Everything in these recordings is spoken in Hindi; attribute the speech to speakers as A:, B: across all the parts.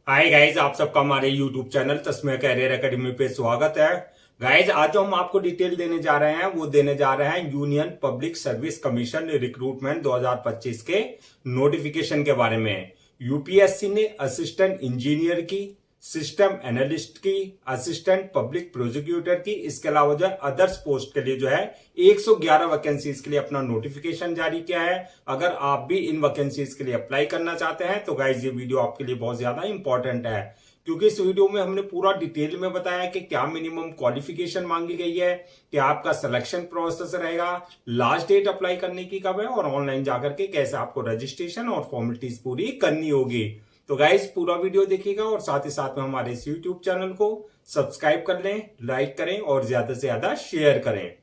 A: हाय गाइज, आप सबका हमारे यूट्यूब चैनल तस्में कैरियर एकेडमी पे स्वागत है। गाइज, आज जो हम आपको डिटेल देने जा रहे हैं वो देने जा रहे हैं union public service commission recruitment 2025 के नोटिफिकेशन के बारे में। यूपीएससी ने असिस्टेंट इंजीनियर की, सिस्टम एनालिस्ट की, असिस्टेंट पब्लिक प्रोसिक्यूटर की, इसके अलावा जो है अदर्स पोस्ट के लिए जो है 111 वैकेंसीज के लिए अपना नोटिफिकेशन जारी किया है। अगर आप भी इन वैकेंसीज के लिए अप्लाई करना चाहते हैं तो गाइज ये वीडियो आपके लिए बहुत ज्यादा इंपॉर्टेंट है, क्योंकि इस वीडियो में हमने पूरा डिटेल में बताया कि क्या मिनिमम क्वालिफिकेशन मांगी गई है, क्या आपका सिलेक्शन प्रोसेस रहेगा, लास्ट डेट अप्लाई करने की कब है और ऑनलाइन जाकर के कैसे आपको रजिस्ट्रेशन और फॉर्मेलिटीज पूरी करनी होगी। तो गाइज पूरा वीडियो देखिएगा और साथ ही साथ में हमारे इस यूट्यूब चैनल को सब्सक्राइब कर लें, लाइक करें और ज्यादा से ज्यादा शेयर करें।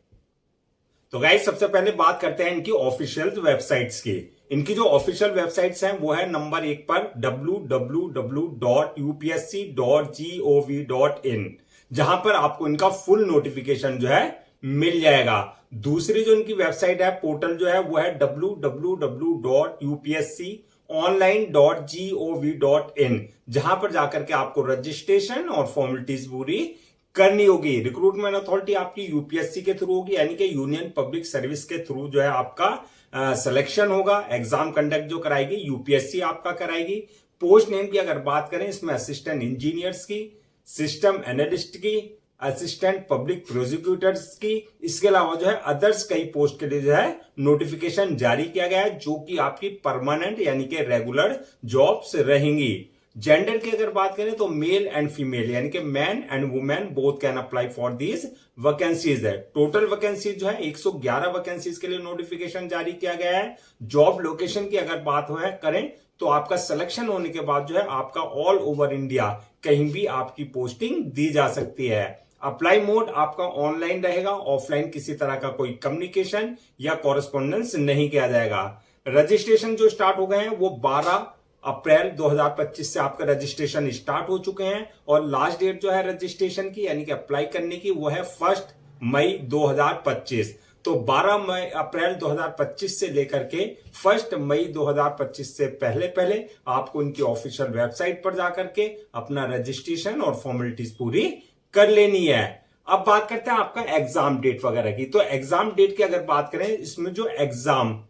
A: तो गाइज सबसे पहले बात करते हैं इनकी ऑफिशियल वेबसाइट्स की। इनकी जो ऑफिशियल वेबसाइट्स हैं वो है नंबर 1 पर www.upsc.gov.in, जहां पर आपको इनका फुल नोटिफिकेशन जो है मिल जाएगा। दूसरी जो इनकी वेबसाइट है, पोर्टल जो है वो है www.upsconline.gov.in, जहां पर जाकर के आपको रजिस्ट्रेशन और फॉर्मेलिटीज पूरी करनी होगी। रिक्रूटमेंट अथॉरिटी आपकी यूपीएससी के थ्रू होगी, यानी कि यूनियन पब्लिक सर्विस के थ्रू जो है आपका सिलेक्शन होगा। एग्जाम कंडक्ट जो कराएगी यूपीएससी आपका कराएगी। पोस्ट नेम की अगर बात करें, इसमें असिस्टेंट इंजीनियर्स की, सिस्टम एनालिस्ट की, असिस्टेंट पब्लिक प्रोसिक्यूटर्स की, इसके अलावा जो है अदर्स कई पोस्ट के लिए जो है नोटिफिकेशन जारी किया गया है, जो कि आपकी परमानेंट यानी कि रेगुलर जॉब्स रहेंगी। जेंडर की अगर बात करें तो मेल एंड फीमेल यानी कि man and women both can apply for these vacancies है। टोटल वैकेंसीज जो है 111 वैकेंसीज के लिए नोटिफिकेशन जारी किया गया है। जॉब लोकेशन की अगर बात करें तो आपका सिलेक्शन होने के बाद जो है आपका ऑल ओवर इंडिया कहीं भी आपकी पोस्टिंग दी जा सकती है। अप्लाई मोड आपका ऑनलाइन रहेगा, ऑफलाइन किसी तरह का कोई कम्युनिकेशन या कॉरेस्पॉन्डेंस नहीं किया जाएगा। रजिस्ट्रेशन जो स्टार्ट हो गए हैं वो 12 अप्रैल 2025 से आपका रजिस्ट्रेशन स्टार्ट हो चुके हैं और लास्ट डेट जो है रजिस्ट्रेशन की यानी कि अप्लाई करने की वो है 1 मई 2025। तो 12 अप्रैल 2025 से लेकर के 1 मई 2025 से पहले पहले आपको इनकी ऑफिशियल वेबसाइट पर जाकर के अपना रजिस्ट्रेशन और फॉर्मेलिटीज पूरी कर लेनी है। अब बात करते हैं आपका एग्जाम डेट वगैरह की। तो एग्जाम डेट की अगर बात करें, इसमें जो एग्जाम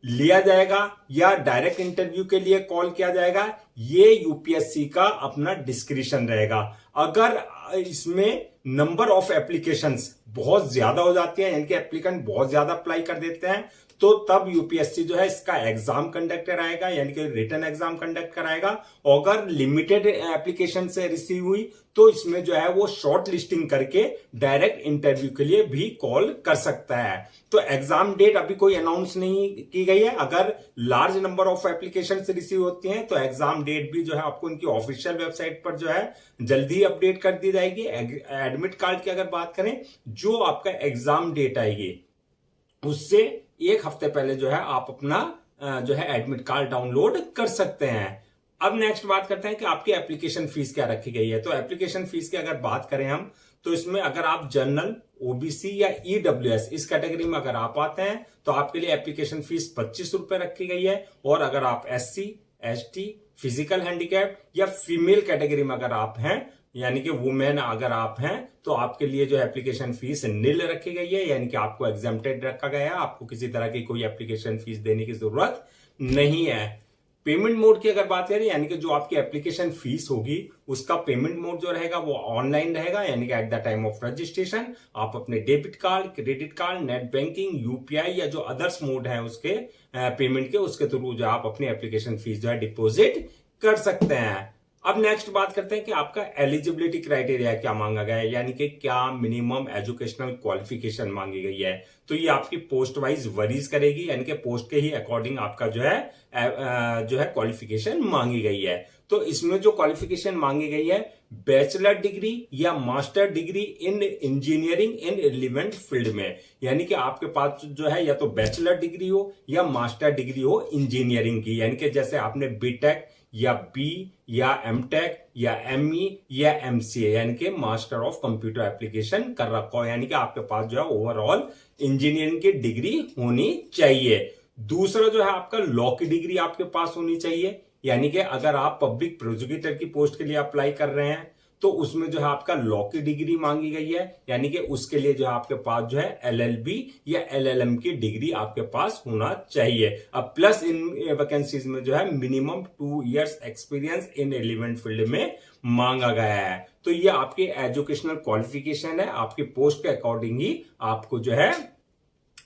A: लिया जाएगा या डायरेक्ट इंटरव्यू के लिए कॉल किया जाएगा, ये यूपीएससी का अपना डिस्क्रिप्शन रहेगा। अगर इसमें नंबर ऑफ एप्लीकेशंस बहुत ज्यादा हो जाती है, यानी कि एप्लीकेंट बहुत ज्यादा अप्लाई कर देते हैं, तो तब यूपीएससी जो है इसका एग्जाम कंडक्ट कराएगा, यानी कि रिटन एग्जाम कंडक्ट कराएगा। और अगर लिमिटेड एप्लीकेशन से रिसीव हुई तो इसमें जो है वो शॉर्ट लिस्टिंग करके डायरेक्ट इंटरव्यू के लिए भी कॉल कर सकता है। तो एग्जाम डेट अभी कोई अनाउंस नहीं की गई है। अगर लार्ज नंबर ऑफ एप्लीकेशन से रिसीव होती हैं तो एग्जाम डेट भी जो है आपको इनकी ऑफिशियल वेबसाइट पर जो है जल्दी अपडेट कर दी जाएगी। एडमिट कार्ड की अगर बात करें, जो आपका एग्जाम डेट आएगी उससे एक हफ्ते पहले जो है आप अपना जो है एडमिट कार्ड डाउनलोड कर सकते हैं। अब नेक्स्ट बात करते हैं कि आपकी एप्लीकेशन फीस क्या रखी गई है। तो एप्लीकेशन फीस की अगर बात करें हम, तो इसमें अगर आप जनरल, ओबीसी या ईडब्ल्यूएस इस कैटेगरी में अगर आप आते हैं तो आपके लिए एप्लीकेशन फीस 25 रुपए रखी गई है। और अगर आप एससी, एसटी, फिजिकल हैंडीकैप या फीमेल कैटेगरी में अगर आप हैं, यानी कि वुमेन अगर आप हैं, तो आपके लिए जो एप्लीकेशन फीस नील रखी गई है, यानी कि आपको एग्जेम्प्टेड रखा गया है। आपको किसी तरह की कोई एप्लीकेशन फीस देने की जरूरत नहीं है। पेमेंट मोड की अगर बात करें, यानी कि जो आपकी एप्लीकेशन फीस होगी उसका पेमेंट मोड जो रहेगा वो ऑनलाइन रहेगा, यानी कि at the time of registration आप अपने debit card, credit card, net banking, UPI या जो अदर्स मोड है उसके पेमेंट के, उसके थ्रू जो आप अपनी एप्लीकेशन फीस जो है डिपोजिट कर सकते हैं। अब नेक्स्ट बात करते हैं कि आपका एलिजिबिलिटी क्राइटेरिया क्या मांगा गया है, यानी कि क्या मिनिमम एजुकेशनल क्वालिफिकेशन मांगी गई है। तो ये आपकी पोस्ट वाइज वरीज करेगी, यानी कि पोस्ट के ही अकॉर्डिंग आपका जो है क्वालिफिकेशन मांगी गई है। तो इसमें जो क्वालिफिकेशन मांगी गई है, बैचलर डिग्री या master degree in engineering in relevant field में, यानी कि आपके पास जो है या तो बैचलर डिग्री हो या मास्टर डिग्री हो इंजीनियरिंग की, यानी कि जैसे आपने बीटेक या बी या एमटेक या एमई या एमसीए यानी कि मास्टर ऑफ कंप्यूटर एप्लीकेशन कर रखा हो, यानी कि आपके पास जो है ओवरऑल इंजीनियरिंग की डिग्री होनी चाहिए। दूसरा जो है आपका लॉ की डिग्री आपके पास होनी चाहिए, यानी कि अगर आप पब्लिक प्रोसिक्यूटर की पोस्ट के लिए अप्लाई कर रहे हैं तो उसमें जो है आपका लॉ की डिग्री मांगी गई है, यानी कि उसके लिए जो है आपके पास जो है LLB या LLM की डिग्री आपके पास होना चाहिए। अब प्लस इन वैकेंसीज में जो है minimum 2 years experience in relevant field में मांगा गया है। तो ये आपकी एजुकेशनल क्वालिफिकेशन है, आपकी पोस्ट के अकॉर्डिंग ही आपको जो है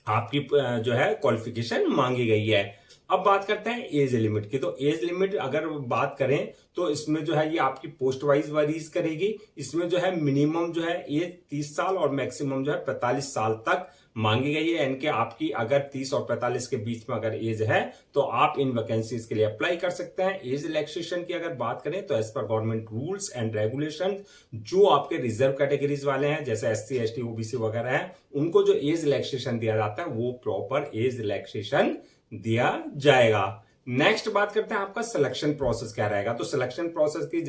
A: आपकी जो है क्वालिफिकेशन मांगी गई है। अब बात करते हैं एज लिमिट की। तो एज लिमिट अगर बात करें तो इसमें जो है ये आपकी पोस्ट वाइज वरीज करेगी। इसमें जो है मिनिमम जो है एज 30 साल और मैक्सिमम जो है 45 साल तक मांगी गई है, यानी कि आपकी अगर 30 और 45 के बीच में अगर एज है तो आप इन वैकेंसीज के लिए अप्लाई कर सकते हैं। एज रिलैक्सेशन की अगर बात करें तो as per government rules and regulation जो आपके रिजर्व कैटेगरीज वाले हैं जैसे SC ST OBC वगैरह हैं उनको जो एज रिलैक्सेशन दिया जाता है वो प्रॉपर एज रिलैक्सेशन दिया जाएगा। नेक्स्ट बात करते हैं आपका सिलेक्शन प्रोसेस क्या रहेगा। तो सिलेक्शन प्रोसेस की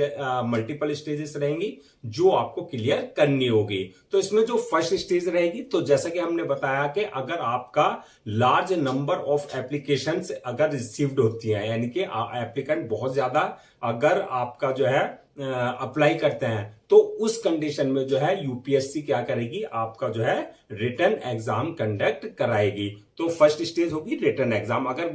A: मल्टीपल स्टेजेस रहेंगी जो आपको क्लियर करनी होगी। तो इसमें जो फर्स्ट स्टेज रहेगी, तो जैसा कि हमने बताया कि अगर आपका लार्ज नंबर ऑफ एप्लीकेशंस अगर रिसीव्ड होती हैं, यानी कि एप्लीकेंट बहुत ज्यादा अगर आपका जो है अप्लाई करते हैं तो उस कंडीशन में जो है यूपीएससी क्या करेगी, आपका जो है रिटन एग्जाम कंडक्ट कराएगी। तो फर्स्ट स्टेज होगी रिटन एग्जाम। अगर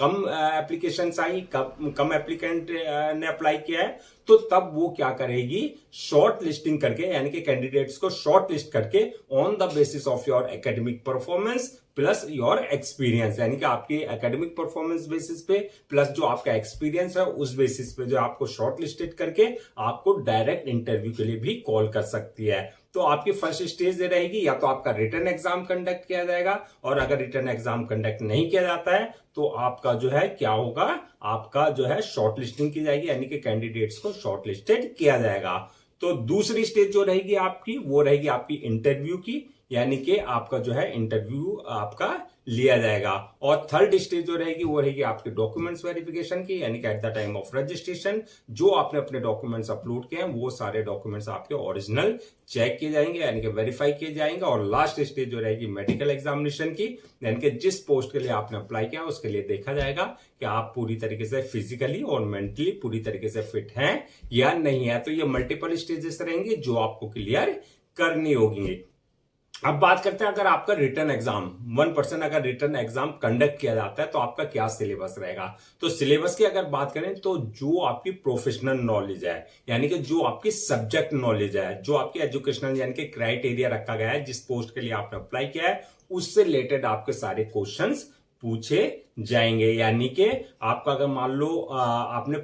A: कम एप्लीकेशंस आई, कम एप्लीकेंट ने अप्लाई किया है तो तब वो क्या करेगी, शॉर्ट लिस्टिंग करके यानी कि कैंडिडेट्स को शॉर्ट लिस्ट करके on the basis of your academic performance plus your experience, यानी कि आपके एकेडमिक परफॉर्मेंस बेसिस पे प्लस जो आपका एक्सपीरियंस है उस बेसिस पे जो आपको शॉर्ट लिस्टेड करके आपको डायरेक्ट इंटरव्यू के लिए भी कॉल कर सकती है। तो आपकी फर्स्ट स्टेज रहेगी या तो आपका रिटन एग्जाम कंडक्ट किया जाएगा, और अगर रिटन एग्जाम कंडक्ट नहीं किया जाता है तो आपका जो है क्या होगा, आपका जो है शॉर्ट लिस्टिंग की जाएगी, यानी कि कैंडिडेट्स को शॉर्ट लिस्टेड किया जाएगा। तो दूसरी स्टेज जो रहेगी आपकी वो रहेगी आपकी इंटरव्यू की, यानी कि आपका जो है इंटरव्यू आपका लिया जाएगा। और थर्ड स्टेज जो रहेगी वो रहेगी आपके डॉक्यूमेंट्स वेरिफिकेशन की, यानी कि at the time of registration जो आपने अपने डॉक्यूमेंट्स अपलोड किए हैं वो सारे डॉक्यूमेंट्स आपके ओरिजिनल चेक किए जाएंगे, यानी कि वेरीफाई किए जाएंगे। और लास्ट स्टेज जो रहेगी मेडिकल एग्जामिनेशन की, यानी कि जिस पोस्ट के लिए आपने अप्लाई किया उसके लिए देखा जाएगा कि आप पूरी तरीके से फिजिकली और मेंटली पूरी तरीके से फिट हैं या नहीं है। तो ये मल्टीपल स्टेजेस रहेंगे जो आपको क्लियर करनी होगी। अब बात करते हैं अगर आपका रिटर्न एग्जाम 1% अगर रिटर्न एग्जाम कंडक्ट किया जाता है तो आपका क्या सिलेबस रहेगा। तो सिलेबस की अगर बात करें तो जो आपकी प्रोफेशनल नॉलेज है, यानी कि जो आपकी सब्जेक्ट नॉलेज है, जो आपकी एजुकेशनल यानी कि क्राइटेरिया रखा गया है जिस पोस्ट के लिए आपने अप्लाई किया है उससे रिलेटेड आपके सारे क्वेश्चंस पूछे जाएंगे। यानी कि आपका अगर मान लो आपने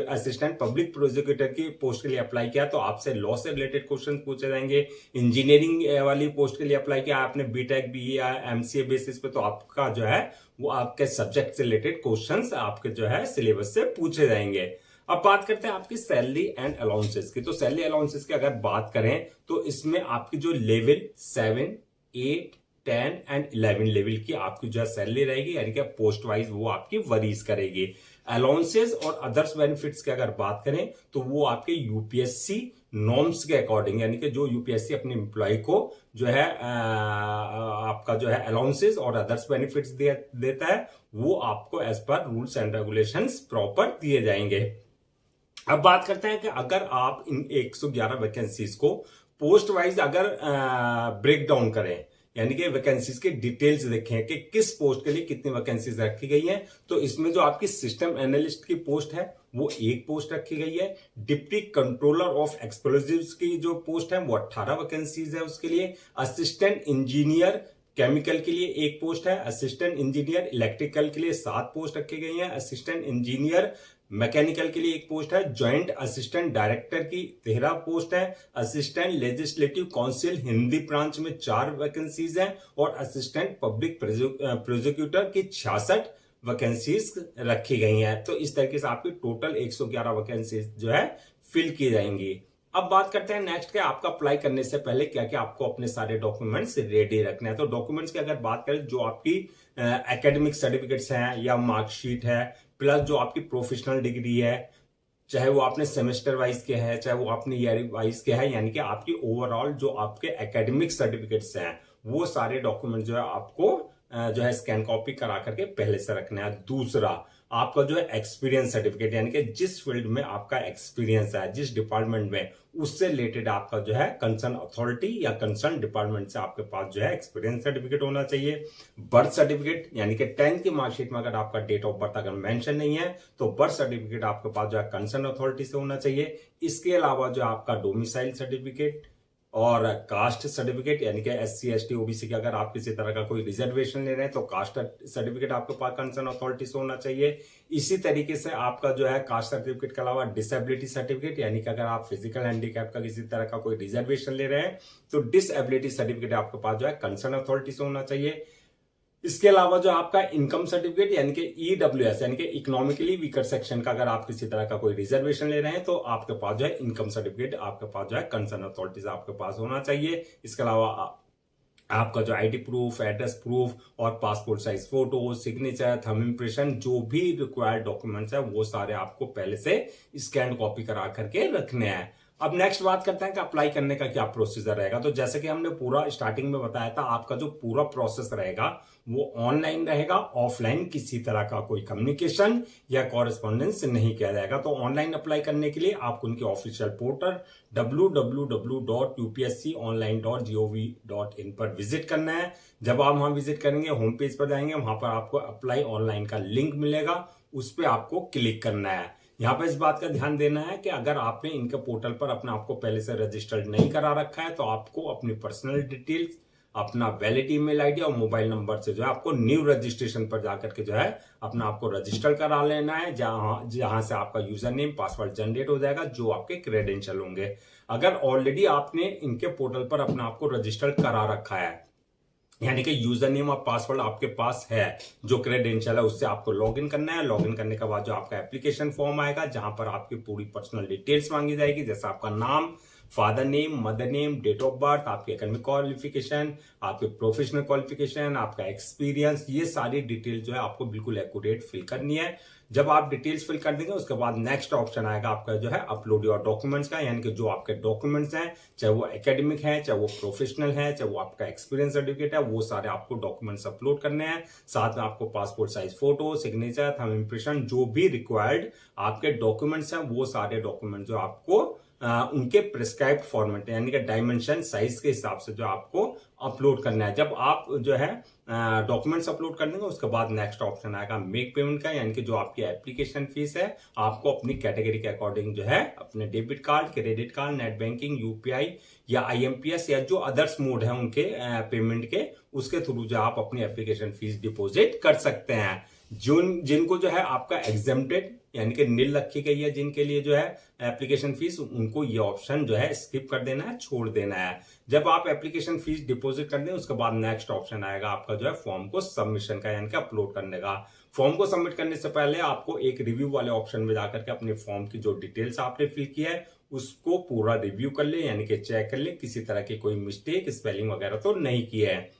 A: असिस्टेंट पब्लिक प्रोसिक्यूटर की पोस्ट के लिए अप्लाई किया तो आपसे लॉ से रिलेटेड क्वेश्चन पूछे जाएंगे। इंजीनियरिंग वाली पोस्ट के लिए अप्लाई किया आपने बीटेक BE या MCA बेसिस पे, तो आपका जो है वो आपके सब्जेक्ट से रिलेटेड क्वेश्चन आपके जो है सिलेबस से पूछे जाएंगे। अब बात करते हैं आपकी सैलरी एंड अलाउंसेस की। तो सैलरी अलाउंसेस की अगर बात करें तो इसमें आपकी जो लेवल 7, 8, 10 एंड 11 लेवल की आपकी जो सैलरी रहेगी, यानी कि पोस्ट वाइज वो आपकी वरीज करेगी। अलाउंसेस और अदर्स बेनिफिट्स की अगर बात करें तो वो आपके यूपीएससी नॉर्म्स के अकॉर्डिंग, यानी कि जो यूपीएससी अपने एम्प्लॉय को जो है आपका जो है अलाउंसेस और अदर्स बेनिफिट्स देता है वो आपको as per rules and regulations proper दिए जाएंगे। अब बात करते हैं कि अगर आप इन 111 वैकेंसीज को पोस्ट वाइज अगर ब्रेक डाउन करें, यानी कि वैकेंसीज के डिटेल्स देखें कि किस पोस्ट के लिए कितनी वैकेंसीज रखी गई हैं, तो इसमें जो आपकी सिस्टम एनालिस्ट की पोस्ट है वो 1 पोस्ट रखी गई है। डिप्टी कंट्रोलर ऑफ एक्सप्लोजिव्स की जो पोस्ट है वो 18 वैकेंसीज है उसके लिए। असिस्टेंट इंजीनियर केमिकल के लिए 1 पोस्ट है। असिस्टेंट इंजीनियर इलेक्ट्रिकल के लिए 7 पोस्ट रखी गई है। असिस्टेंट इंजीनियर मैकेनिकल के लिए 1 पोस्ट है। ज्वाइंट असिस्टेंट डायरेक्टर की 13 पोस्ट है। Assistant legislative council Hindi branch में 4 वैकेंसीज हैं और असिस्टेंट पब्लिक प्रोसिक्यूटर की 66 वैकेंसीज रखी गई हैं। तो इस तरीके से आपकी टोटल 111 वैकेंसीज जो है फिल की जाएंगी। अब बात करते हैं नेक्स्ट के आपका अप्लाई करने से पहले क्या क्या आपको अपने सारे डॉक्यूमेंट्स रेडी रखने हैं। तो डॉक्यूमेंट्स की अगर बात करें जो आपकी एकेडमिक सर्टिफिकेट्स हैं या मार्कशीट है प्लस जो आपकी प्रोफेशनल डिग्री है, चाहे वो आपने सेमेस्टर वाइज के है चाहे वो आपने ईयर वाइज के है, यानी कि आपकी ओवरऑल जो आपके एकेडमिक सर्टिफिकेट्स हैं वो सारे डॉक्यूमेंट जो है आपको जो है स्कैन कॉपी करा करके पहले से रखना है। दूसरा, आपका जो है एक्सपीरियंस सर्टिफिकेट, यानी कि जिस फील्ड में आपका एक्सपीरियंस है, जिस डिपार्टमेंट में, उससे रिलेटेड आपका जो है कंसर्न अथॉरिटी या कंसर्न डिपार्टमेंट से आपके पास जो है एक्सपीरियंस सर्टिफिकेट होना चाहिए। बर्थ सर्टिफिकेट, यानी कि 10th की मार्कशीट में अगर आपका डेट ऑफ बर्थ अगर मेंशन नहीं है तो बर्थ सर्टिफिकेट आपके पास जो है कंसर्न अथॉरिटी से होना चाहिए। इसके अलावा जो आपका डोमिसाइल सर्टिफिकेट और कास्ट सर्टिफिकेट, यानी कि SC ST OBC के अगर आप किसी तरह का कोई रिजर्वेशन ले रहे हैं तो कास्ट सर्टिफिकेट आपके पास कंसर्न अथॉरिटी से होना चाहिए। इसी तरीके से आपका जो है कास्ट सर्टिफिकेट के अलावा डिसेबिलिटी सर्टिफिकेट, यानी कि अगर आप फिजिकल हैंडीकैप का किसी तरह का कोई रिजर्वेशन ले रहे हैं तो डिसेबिलिटी सर्टिफिकेट आपके पास जो है कंसर्न अथॉरिटी से होना चाहिए। इसके अलावा जो आपका इनकम सर्टिफिकेट, यानी कि EWS, यानी कि इकोनॉमिकली वीकर सेक्शन का अगर आप किसी तरह का कोई रिजर्वेशन ले रहे हैं तो आपके पास जो है इनकम सर्टिफिकेट आपके पास जो है कंसर्न अथॉरिटी से आपके पास होना चाहिए। इसके अलावा आपका जो ID प्रूफ, एड्रेस प्रूफ और passport size photo, signature, thumb impression, जो भी रिक्वायर्ड डॉक्यूमेंट्स है वो सारे आपको पहले से स्कैन कॉपी करा करके रखने हैं। अब नेक्स्ट बात करते हैं कि अप्लाई करने का क्या प्रोसीजर रहेगा। तो जैसे कि हमने पूरा स्टार्टिंग में बताया था, आपका जो पूरा प्रोसेस रहेगा वो ऑनलाइन रहेगा, ऑफलाइन किसी तरह का कोई कम्युनिकेशन या कॉरेस्पॉन्डेंस नहीं किया जाएगा। तो ऑनलाइन अप्लाई करने के लिए आपको उनके ऑफिशियल पोर्टल www.upsconline.gov.in पर विजिट करना है। जब आप वहां विजिट करेंगे, होम पेज पर जाएंगे, वहां पर आपको अप्लाई ऑनलाइन का लिंक मिलेगा, उस पर आपको क्लिक करना है। यहाँ पर इस बात का ध्यान देना है कि अगर आपने इनके पोर्टल पर अपने आपको पहले से रजिस्टर्ड नहीं करा रखा है तो आपको अपनी पर्सनल डिटेल्स, अपना वैलिड ईमेल आईडी और मोबाइल नंबर से जो है आपको न्यू रजिस्ट्रेशन पर जाकर के जो है अपना आपको रजिस्टर करा लेना है, जहां से आपका यूजर नेम पासवर्ड जनरेट हो जाएगा, जो आपके क्रेडेंशियल होंगे। अगर ऑलरेडी आपने इनके पोर्टल पर अपना आपको रजिस्टर करा रखा है, यानी कि यूजर नेम और पासवर्ड आपके पास है, जो क्रेडेंशियल है उससे आपको लॉगिन करना है। लॉगिन करने के बाद जो आपका एप्लीकेशन फॉर्म आएगा, जहां पर आपकी पूरी पर्सनल डिटेल्स मांगी जाएगी, जैसे आपका नाम, father name, mother name, date of birth, आपकी एकेडमिक क्वालिफिकेशन, आपके प्रोफेशनल क्वालिफिकेशन, आपका एक्सपीरियंस, ये सारी डिटेल जो है आपको बिल्कुल एक्यूरेट फिल करनी है। जब आप डिटेल्स फिल कर देंगे उसके बाद नेक्स्ट ऑप्शन आएगा आपका जो है अपलोड योर डॉक्यूमेंट्स का, यानी कि जो आपके डॉक्यूमेंट्स हैं, चाहे वो एकेडमिक है, चाहे वो प्रोफेशनल है, चाहे वो आपका एक्सपीरियंस सर्टिफिकेट है, वो सारे आपको डॉक्यूमेंट्स अपलोड करने हैं। साथ में आपको passport size photo, signature, thumb impression, जो भी रिक्वायर्ड आपके डॉक्यूमेंट्स हैं वो सारे डॉक्यूमेंट जो आपको उनके प्रिस्क्राइब्ड फॉर्मेट यानी कि डायमेंशन साइज के हिसाब से जो आपको अपलोड करना है। जब आप जो है डॉक्यूमेंट्स अपलोड कर देंगे उसके बाद नेक्स्ट ऑप्शन आएगा मेक पेमेंट का, यानी कि जो आपकी एप्लीकेशन फीस है आपको अपनी कैटेगरी के अकॉर्डिंग जो है अपने debit card, credit card, net banking, UPI या IMPS या जो अदर्स मोड है उनके पेमेंट के, उसके थ्रू जो आप अपनी एप्लीकेशन फीस डिपॉजिट कर सकते हैं। जिनको जो है आपका एग्जेम्प्टेड यानी कि नील रखी गई है, जिनके लिए जो है एप्लीकेशन फीस, उनको ये ऑप्शन जो है स्किप कर देना है, छोड़ देना है। जब आप एप्लीकेशन फीस डिपॉजिट कर दें उसके बाद नेक्स्ट ऑप्शन आएगा आपका जो है फॉर्म को सबमिशन का, यानी कि अपलोड करने का। फॉर्म को सबमिट करने से पहले आपको एक रिव्यू वाले ऑप्शन में जाकर के अपने फॉर्म की जो डिटेल्स आपने फिल किया है उसको पूरा रिव्यू कर ले, यानी कि चेक कर ले, किसी तरह की कोई मिस्टेक, स्पेलिंग वगैरह तो नहीं की है।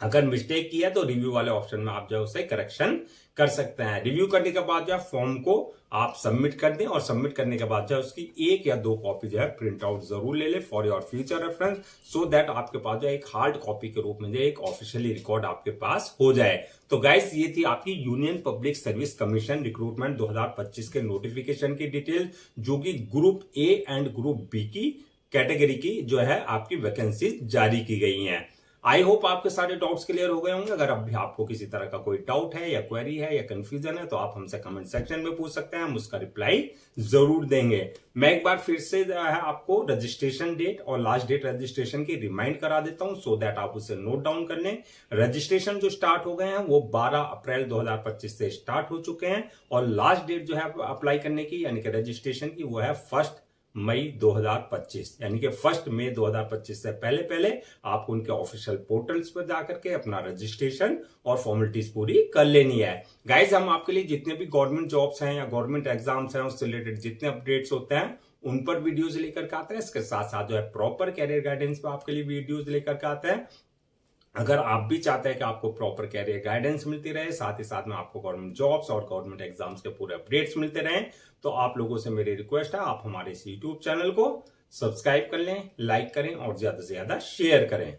A: अगर मिस्टेक किया तो रिव्यू वाले ऑप्शन में आप जो है उसे करेक्शन कर सकते हैं। रिव्यू करने के बाद जो है फॉर्म को आप सबमिट कर दें और सबमिट करने के बाद जो है उसकी 1 या 2 कॉपी जो है प्रिंट आउट जरूर ले ले for your future reference, so that आपके पास जो है एक हार्ड कॉपी के रूप में जो एक ऑफिशियली रिकॉर्ड आपके पास हो जाए। तो गाइस ये थी आपकी union public service commission recruitment 2025 के नोटिफिकेशन की डिटेल, जो कि group A and group B की कैटेगरी की जो है आपकी वैकेंसी जारी की गई है। आई होप आपके सारे डाउट्स क्लियर हो गए होंगे। अगर अब भी आपको किसी तरह का कोई डाउट है या क्वेरी है या कंफ्यूजन है तो आप हमसे कमेंट सेक्शन में पूछ सकते हैं, हम उसका रिप्लाई जरूर देंगे। मैं एक बार फिर से जो है आपको रजिस्ट्रेशन डेट और लास्ट डेट रजिस्ट्रेशन की रिमाइंड करा देता हूं, सो दैट आप उसे नोट डाउन कर लें। रजिस्ट्रेशन जो स्टार्ट हो गए हैं वो 12 अप्रैल 2025 से स्टार्ट हो चुके हैं और लास्ट डेट जो है अप्लाई करने की यानी कि रजिस्ट्रेशन की वो है 1 मई 2025, यानी कि 1 मई 2025 से पहले आपको उनके ऑफिशियल पोर्टल्स पर जाकर के अपना रजिस्ट्रेशन और फॉर्मेलिटीज पूरी कर लेनी है। गाइज हम आपके लिए जितने भी गवर्नमेंट जॉब्स हैं या गवर्नमेंट एग्जाम्स हैं उससे रिलेटेड जितने अपडेट्स होते हैं उन पर वीडियोज लेकर के आते हैं। इसके साथ साथ जो है प्रॉपर कैरियर गाइडेंस पर आपके लिए वीडियोज लेकर के आते हैं। अगर आप भी चाहते हैं कि आपको प्रॉपर कैरियर गाइडेंस मिलती रहे, साथ ही साथ में आपको गवर्नमेंट जॉब्स और गवर्नमेंट एग्जाम्स के पूरे अपडेट्स मिलते रहें, तो आप लोगों से मेरी रिक्वेस्ट है आप हमारे इस यूट्यूब चैनल को सब्सक्राइब कर लें, लाइक करें और ज्यादा से ज्यादा शेयर करें।